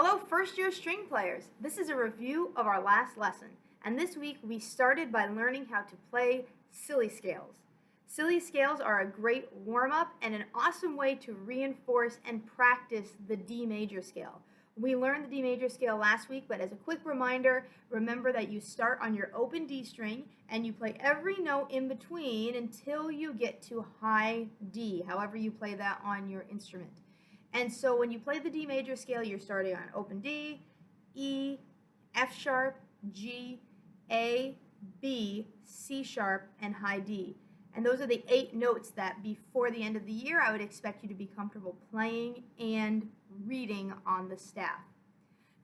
Hello, first year string players. This is a review of our last lesson, and this week we started by learning how to play silly scales. Silly scales are a great warm-up and an awesome way to reinforce and practice the D major scale. We learned the D major scale last week, but as a quick reminder, remember that you start on your open D string and you play every note in between until you get to high D, however you play that on your instrument. And so when you play the D major scale, you're starting on open D, E, F sharp, G, A, B, C sharp, and high D. And those are the 8 notes that before the end of the year, I would expect you to be comfortable playing and reading on the staff.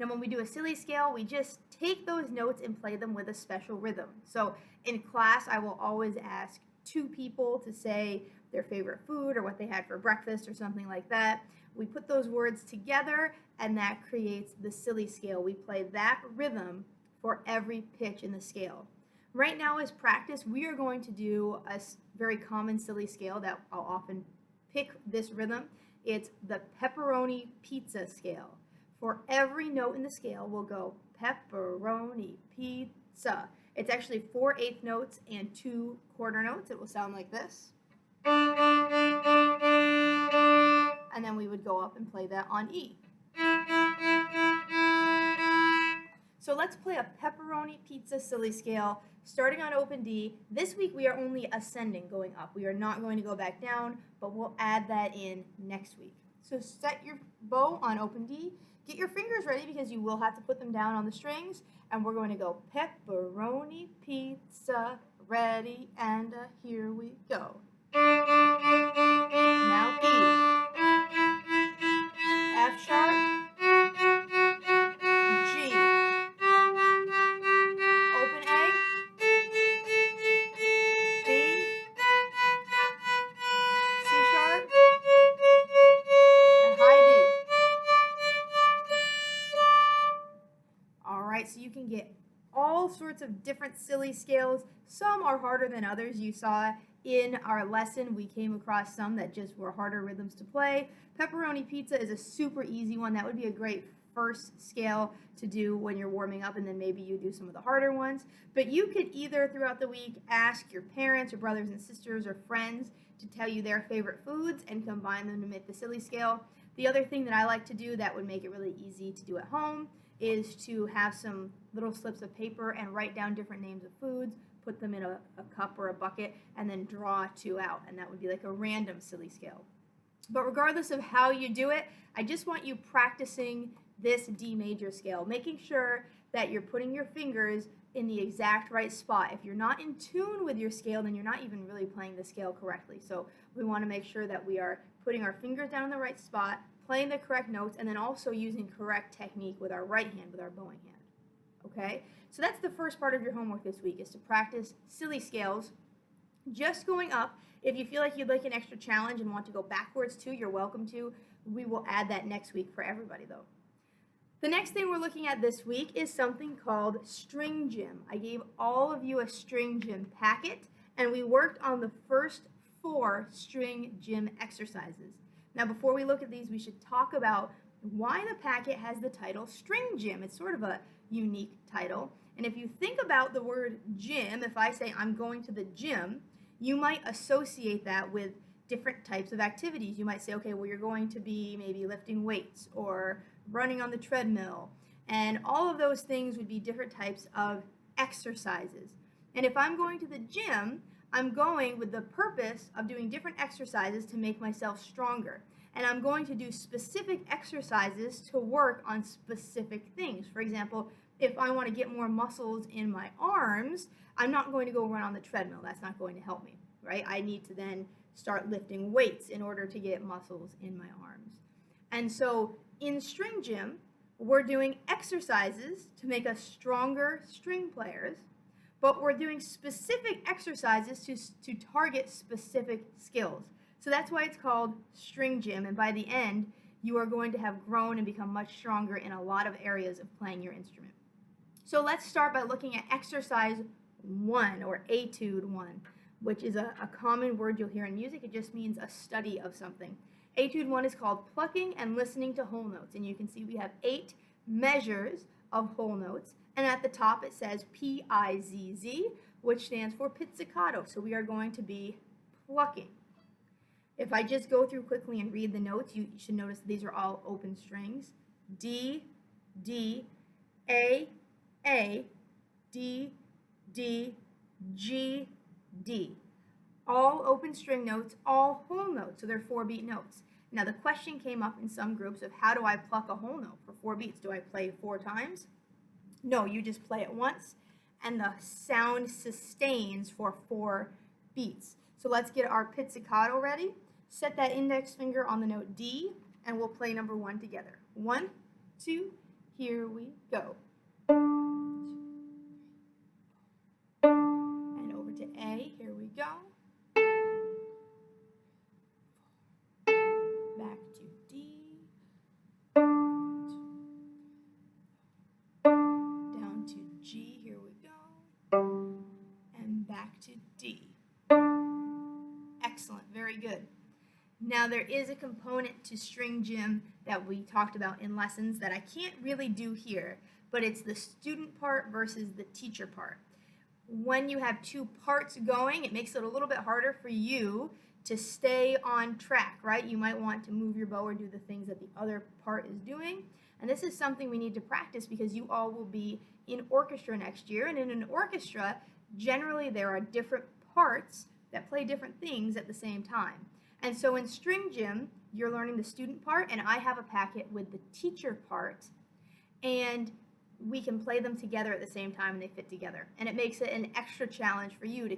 Now when we do a silly scale, we just take those notes and play them with a special rhythm. So in class, I will always ask 2 people to say their favorite food or what they had for breakfast or something like that. We put those words together and that creates the silly scale. We play that rhythm for every pitch in the scale. Right now as practice, we are going to do a very common silly scale that I'll often pick this rhythm. It's the pepperoni pizza scale. For every note in the scale, we'll go pepperoni pizza. It's actually 4/8 notes and 2 quarter notes. It will sound like this. And then we would go up and play that on E. So let's play a pepperoni pizza silly scale starting on open D. This week we are only ascending, going up. We are not going to go back down, but we'll add that in next week. So set your bow on open D. Get your fingers ready because you will have to put them down on the strings. And we're going to go pepperoni pizza, ready, and here we go. Now E. F sharp, G, open A, B, C sharp, and high D. All right, so you can get all sorts of different silly scales. Some are harder than others. You saw in our lesson, we came across some that just were harder rhythms to play. Pepperoni pizza is a super easy one. That would be a great first scale to do when you're warming up, and then maybe you do some of the harder ones. But you could either throughout the week ask your parents or brothers and sisters or friends to tell you their favorite foods and combine them to make the silly scale. The other thing that I like to do that would make it really easy to do at home is to have some little slips of paper and write down different names of foods, put them in a cup or a bucket, and then draw 2 out, and that would be like a random silly scale. But regardless of how you do it, I just want you practicing this D major scale, making sure that you're putting your fingers in the exact right spot. If you're not in tune with your scale, then you're not even really playing the scale correctly. So we want to make sure that we are putting our fingers down in the right spot, playing the correct notes, and then also using correct technique with our right hand, with our bowing hand. Okay? So that's the first part of your homework this week, is to practice silly scales, just going up. If you feel like you'd like an extra challenge and want to go backwards too, you're welcome to. We will add that next week for everybody though. The next thing we're looking at this week is something called String Gym. I gave all of you a String Gym packet, and we worked on the first 4 String Gym exercises. Now before we look at these, we should talk about why the packet has the title String Gym. It's sort of a unique title. And if you think about the word gym, if I say I'm going to the gym, you might associate that with different types of activities. You might say, okay, well, you're going to be maybe lifting weights or running on the treadmill. And all of those things would be different types of exercises. And if I'm going to the gym, I'm going with the purpose of doing different exercises to make myself stronger. And I'm going to do specific exercises to work on specific things. For example, if I want to get more muscles in my arms, I'm not going to go run on the treadmill. That's not going to help me, right? I need to then start lifting weights in order to get muscles in my arms. And so in String Gym, we're doing exercises to make us stronger string players, but we're doing specific exercises to target specific skills. So that's why it's called String Gym, and by the end, you are going to have grown and become much stronger in a lot of areas of playing your instrument. So let's start by looking at exercise 1, or Etude 1, which is a common word you'll hear in music. It just means a study of something. Etude 1 is called Plucking and Listening to Whole Notes, and you can see we have 8 measures of whole notes, and at the top it says P-I-Z-Z, which stands for pizzicato, so we are going to be plucking. If I just go through quickly and read the notes, you should notice these are all open strings. D, D, A, D, D, G, D. All open string notes, all whole notes, so they're 4-beat notes. Now the question came up in some groups of how do I pluck a whole note for 4 beats? Do I play 4 times? No, you just play it once and the sound sustains for 4 beats. So let's get our pizzicato ready. Set that index finger on the note D and we'll play number 1 together. 1, 2, here we go. And over to A, here we go. Back to D, down to G, here we go, and back to D. Excellent, very good. Now there is a component to string gym that we talked about in lessons that I can't really do here, but it's the student part versus the teacher part. When you have 2 parts going, it makes it a little bit harder for you to stay on track, right? You might want to move your bow or do the things that the other part is doing. And this is something we need to practice because you all will be in orchestra next year. And in an orchestra, generally there are different parts that play different things at the same time. And so in string gym, you're learning the student part, and I have a packet with the teacher part. And we can play them together at the same time and they fit together. And it makes it an extra challenge for you to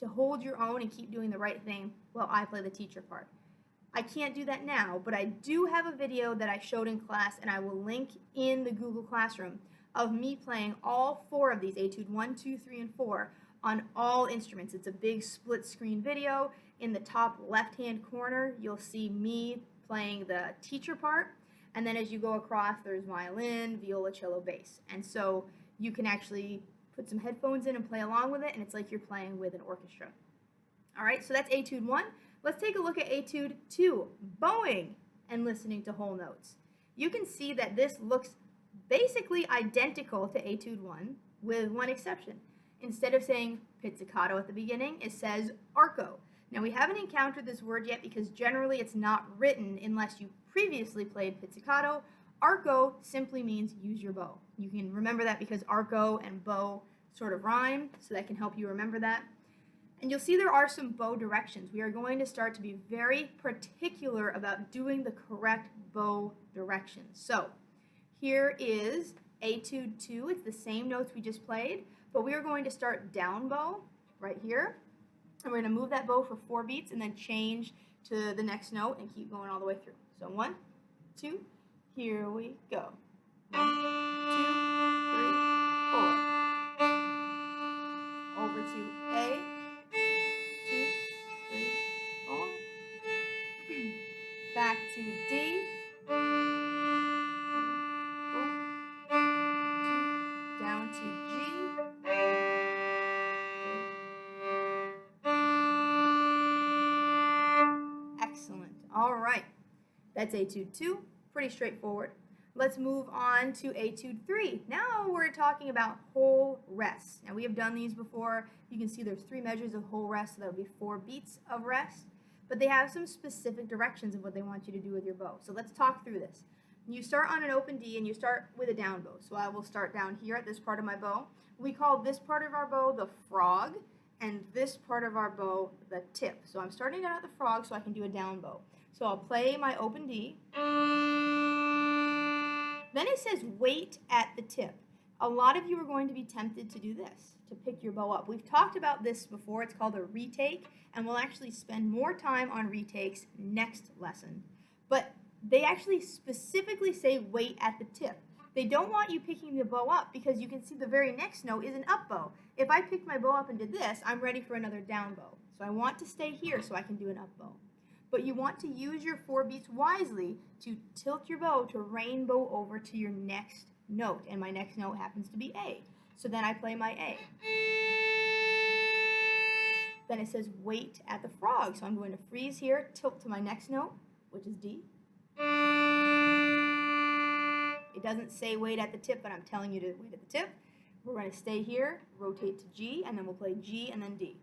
hold your own and keep doing the right thing while I play the teacher part. I can't do that now, but I do have a video that I showed in class and I will link in the Google Classroom of me playing all 4 of these, Etude 1, 2, 3, and 4, on all instruments. It's a big split screen video. In the top left-hand corner, you'll see me playing the teacher part, and then as you go across, there's violin, viola, cello, bass. And so you can actually put some headphones in and play along with it, and it's like you're playing with an orchestra. All right, so that's Etude 1. Let's take a look at Etude 2, bowing and listening to whole notes. You can see that this looks basically identical to Etude 1 with one exception. Instead of saying pizzicato at the beginning, it says arco. Now we haven't encountered this word yet because generally it's not written unless you previously played pizzicato. Arco simply means use your bow. You can remember that because arco and bow sort of rhyme, so that can help you remember that. And you'll see there are some bow directions. We are going to start to be very particular about doing the correct bow directions. So here is Etude 2. It's the same notes we just played, but we are going to start down bow right here. And we're going to move that bow for 4 beats and then change to the next note and keep going all the way through. So 1, 2, here we go. 1, 2, 3, 4. Over to A. 2, 3, 4. Back to D. 4. Down to G. Excellent. All right. That's Etude 2. Pretty straightforward. Let's move on to Etude 3. Now we're talking about whole rests. Now we have done these before. You can see there's 3 measures of whole rest, so that would be 4 beats of rest. But they have some specific directions of what they want you to do with your bow. So let's talk through this. You start on an open D and you start with a down bow. So I will start down here at this part of my bow. We call this part of our bow the frog and this part of our bow the tip. So I'm starting out at the frog so I can do a down bow. So I'll play my open D. Then it says wait at the tip. A lot of you are going to be tempted to do this, to pick your bow up. We've talked about this before. It's called a retake, and we'll actually spend more time on retakes next lesson. But they actually specifically say wait at the tip. They don't want you picking the bow up because you can see the very next note is an up bow. If I picked my bow up and did this, I'm ready for another down bow. So I want to stay here so I can do an up bow. But you want to use your 4 beats wisely to tilt your bow to rainbow over to your next note. And my next note happens to be A. So then I play my A. Then it says wait at the frog. So I'm going to freeze here, tilt to my next note, which is D. It doesn't say wait at the tip, but I'm telling you to wait at the tip. We're going to stay here, rotate to G, and then we'll play G and then D.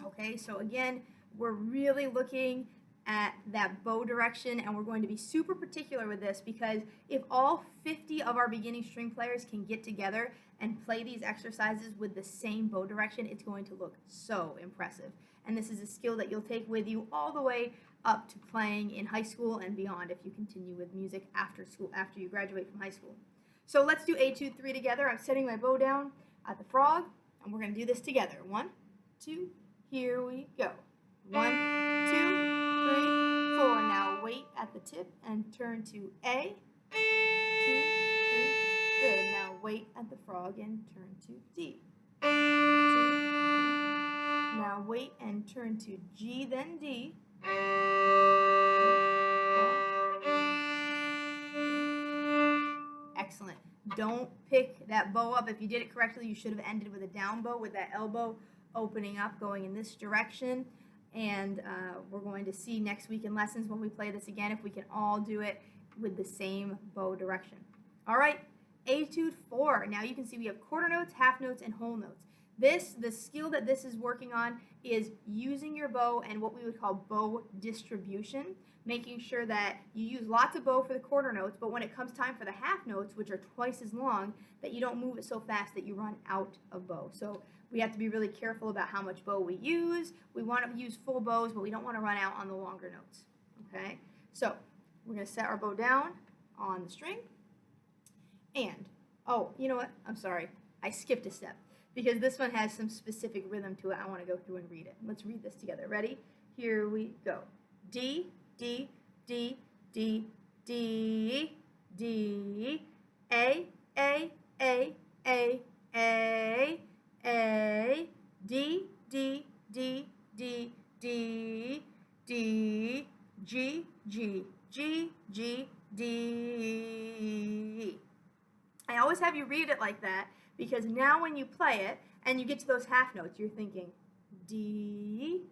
Okay, so again, we're really looking at that bow direction, and we're going to be super particular with this because if all 50 of our beginning string players can get together and play these exercises with the same bow direction, it's going to look so impressive. And this is a skill that you'll take with you all the way up to playing in high school and beyond if you continue with music after school, after you graduate from high school. So let's do Etude 3 together. I'm setting my bow down at the frog, and we're going to do this together. 1, 2, here we go. 1, 2, 3, 4. Now wait at the tip and turn to A. 2, 3. Good. Now wait at the frog and turn to D. 2, 3. Now wait and turn to G, then D. 3, 4. Excellent. Don't pick that bow up. If you did it correctly, you should have ended with a down bow with that elbow opening up, going in this direction. And we're going to see next week in lessons when we play this again if we can all do it with the same bow direction. All right, Etude 4. Now you can see we have quarter notes, half notes, and whole notes. The skill that this is working on is using your bow and what we would call bow distribution, making sure that you use lots of bow for the quarter notes, but when it comes time for the half notes, which are twice as long, that you don't move it so fast that you run out of bow. So we have to be really careful about how much bow we use. We want to use full bows, but we don't want to run out on the longer notes. Okay? So we're going to set our bow down on the string. And, oh, you know what? I'm sorry. I skipped a step because this one has some specific rhythm to it. I want to go through and read it. Let's read this together. Ready? Here we go. D, D, D, D, D, D, A, A, A, A, A, A, D, D, D, D, D, D, G, G, G, G, D. I always have you read it like that because now when you play it and you get to those half notes, you're thinking D,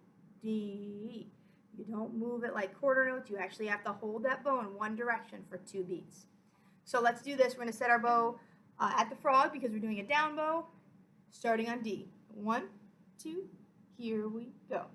D. You don't move it like quarter notes. You actually have to hold that bow in one direction for 2 beats. So let's do this. We're going to set our bow at the frog because we're doing a down bow, starting on D. 1, 2, here we go.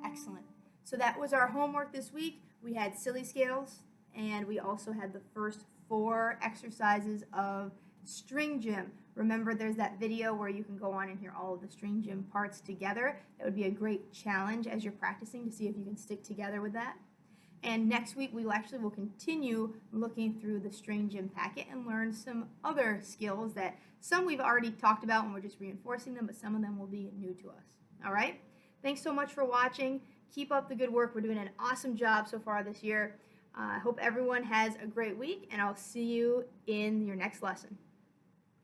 Excellent. So that was our homework this week. We had silly scales, and we also had the first 4 exercises of string gym. Remember, there's that video where you can go on and hear all of the string gym parts together. That would be a great challenge as you're practicing to see if you can stick together with that. And next week, we will continue looking through the string gym packet and learn some other skills that some we've already talked about and we're just reinforcing them, but some of them will be new to us. All right? Thanks so much for watching. Keep up the good work. We're doing an awesome job so far this year. I hope everyone has a great week, and I'll see you in your next lesson.